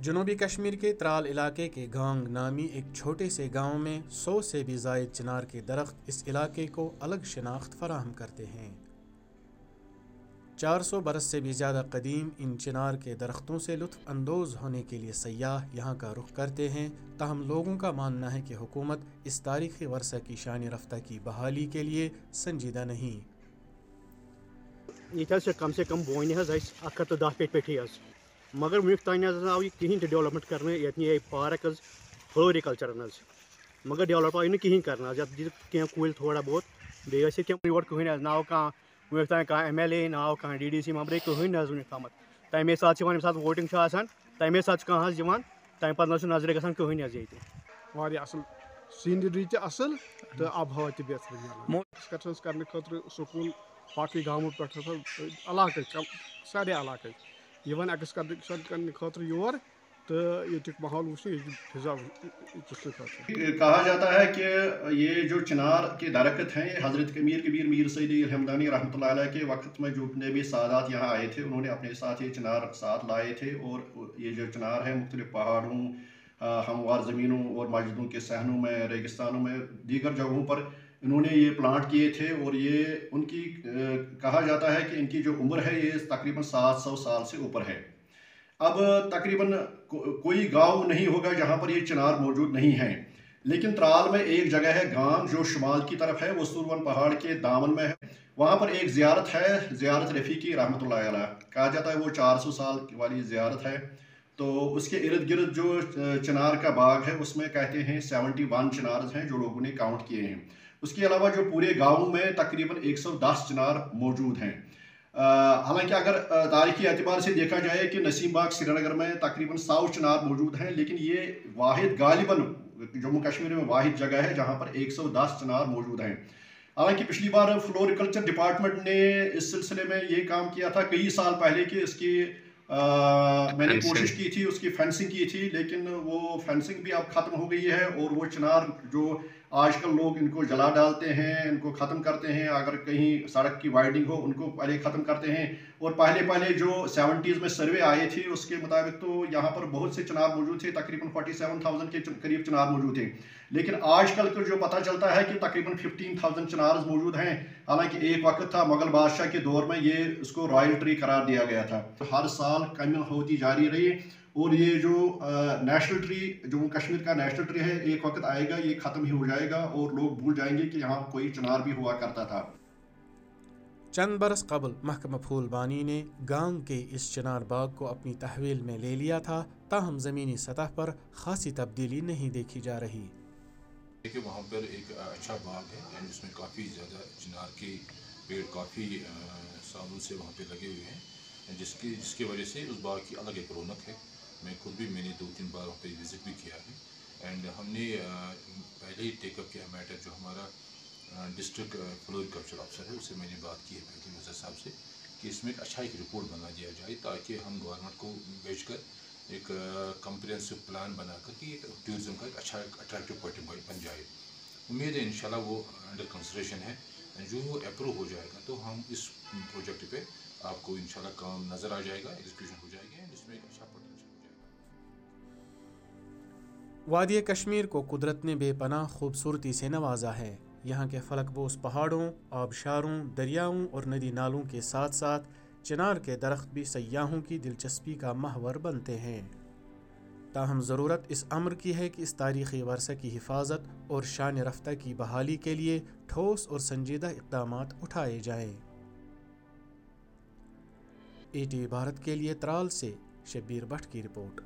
جنوبی کشمیر کے ترال علاقے کے گانگ نامی ایک چھوٹے سے گاؤں میں 100 سے بھی زائد چنار کے درخت اس علاقے کو الگ شناخت فراہم کرتے ہیں۔ 400 برس سے بھی زیادہ قدیم ان چنار کے درختوں سے لطف اندوز ہونے کے لیے سیاح یہاں کا رخ کرتے ہیں، تاہم لوگوں کا ماننا ہے کہ حکومت اس تاریخی ورثہ کی شان رفتہ کی بحالی کے لیے سنجیدہ نہیں۔ یہ کم سے کم بونہ 110 پیٹھی مگر ونیک تان آو یہ کہین ڈیولپمنٹ کرنے یہ پارک فلوریکلچر مگر ڈیولپ آئی کہین کرنا کی کل تھوڑا بہت بیس یور کہین نا ونیک تان ایم ایل اے نا ڈی ڈی سی ممبر کہین ونیک تام تمے سات یمہ سات ووٹنگ تمے سات تمہ پتہ نظر نظر گھان کہین یہ اصل سینری تہ اصل تو آب ہوا تہ بہتر ملان ایکسکرشنز کرنے خاطر سکول باقی گاموں پہ علاقہ سارے علاقہ ایکسکرشن کرنے خاطر یور تو یہ ماحول وچھنے فضا کہا جاتا ہے کہ یہ جو چنار کے درخت ہیں یہ حضرت امیر کبیر میر سعید الحمدانی رحمۃ اللہ علیہ کے وقت میں جتنے بھی سادات یہاں آئے تھے انہوں نے اپنے ساتھ یہ چنار ساتھ لائے تھے، اور یہ جو چنار ہیں مختلف پہاڑوں، ہموار زمینوں اور مسجدوں کے صحنوں میں، ریگستانوں میں، دیگر جگہوں پر انہوں نے یہ پلانٹ کیے تھے، اور یہ ان کی کہا جاتا ہے کہ ان کی جو عمر ہے یہ تقریباً 700 سال سے اوپر ہے۔ اب تقریباً کوئی گاؤں نہیں ہوگا جہاں پر یہ چنار موجود نہیں ہیں، لیکن ترال میں ایک جگہ ہے گانگ جو شمال کی طرف ہے، وہ سورون پہاڑ کے دامن میں ہے، وہاں پر ایک زیارت ہے، زیارت رفیقی رحمۃ اللہ علیہ، کہا جاتا ہے وہ 400 سال والی زیارت ہے۔ تو اس کے ارد گرد جو چنار کا باغ ہے اس میں کہتے ہیں 71 چنارز ہیں جو لوگوں نے کاؤنٹ کیے ہیں۔ اس کے علاوہ جو پورے گاؤں میں تقریباً 110 چنار موجود ہیں۔ حالانکہ اگر تاریخی اعتبار سے دیکھا جائے کہ نسیم باغ سری نگر میں تقریباً 100 چنار موجود ہیں، لیکن یہ واحد غالباً جموں کشمیر میں واحد جگہ ہے جہاں پر 110 چنار موجود ہیں۔ حالانکہ پچھلی بار فلوریکلچر ڈپارٹمنٹ نے اس سلسلے میں یہ کام کیا تھا کئی سال پہلے کہ اس کی میں نے کوشش کی تھی، اس کی فینسنگ کی تھی، لیکن وہ فینسنگ بھی اب ختم ہو گئی ہے، اور وہ چنار جو آج کل لوگ ان کو جلا ڈالتے ہیں، ان کو ختم کرتے ہیں، اگر کہیں سڑک کی وائڈنگ ہو ان کو پہلے ختم کرتے ہیں، اور پہلے جو 70s میں سروے آئے تھے اس کے مطابق تو یہاں پر بہت سے چنار موجود تھے، تقریباً 47,000 کے قریب چنار موجود تھے، لیکن آج کل کا جو پتہ چلتا ہے کہ تقریباً 15,000 چنارز موجود ہیں۔ حالانکہ ایک وقت تھا مغل بادشاہ کے دور میں یہ اس کو رائل ٹری قرار دیا گیا تھا۔ ہر سال کمی ہوتی جاری رہی، اور یہ جو نیشنل ٹری جموں کشمیر کا نیشنل ٹری ہے ایک وقت آئے گا یہ ختم ہی ہو جائے گا، اور لوگ بھول جائیں گے کہ یہاں کوئی چنار بھی ہوا کرتا تھا۔ چند برس قبل محکمہ پھول بانی نے گانگ کے اس چنار باغ کو اپنی تحویل میں لے لیا تھا، تاہم زمینی سطح پر خاصی تبدیلی نہیں دیکھی جا رہی۔ دیکھیے وہاں پر ایک اچھا باغ ہے، یعنی اس میں کافی زیادہ چنار کے پیڑ کافی سالوں سے وہاں پہ لگے ہوئے ہیں، جس کی وجہ سے اس باغ کی الگ ایک رونق ہے۔ میں خود بھی میں نے 2-3 بار وہاں پہ وزٹ بھی کیا ہے، اینڈ ہم نے پہلے ہی ٹیک اپ کیا میٹر جو ہمارا ڈسٹرکٹ فلوریکلچر افسر ہے، اس سے میں نے بات کی ہے پہلے نظر صاحب سے کہ اس میں ایک اچھا ایک رپورٹ بنا دیا جائے تاکہ ہم گورنمنٹ کو بھیج کر ایک کمپریہنسو پلان بنا کر کہ ٹورزم کا ایک اچھا اٹریکٹیو پوائنٹ بن جائے۔ امید ہے انشاءاللہ وہ انڈر کنسیڈریشن ہے، جو وہ اپروو ہو جائے گا تو ہم اس پروجیکٹ پہ آپ کو انشاءاللہ کام نظر آ جائے گا، ایگزیکیوشن ہو جائے گی، اس میں ایک اچھا پوٹینشیل ہو جائے گا۔ وادی کشمیر کو قدرت نے بے پناہ خوبصورتی سے نوازا ہے۔ یہاں کے فلک بوس پہاڑوں، آبشاروں، دریاؤں اور ندی نالوں کے ساتھ ساتھ چنار کے درخت بھی سیاحوں کی دلچسپی کا محور بنتے ہیں۔ تاہم ضرورت اس امر کی ہے کہ اس تاریخی ورثہ کی حفاظت اور شان رفتہ کی بحالی کے لیے ٹھوس اور سنجیدہ اقدامات اٹھائے جائیں۔ ATV بھارت کے لیے ترال سے شبیر بٹ کی رپورٹ۔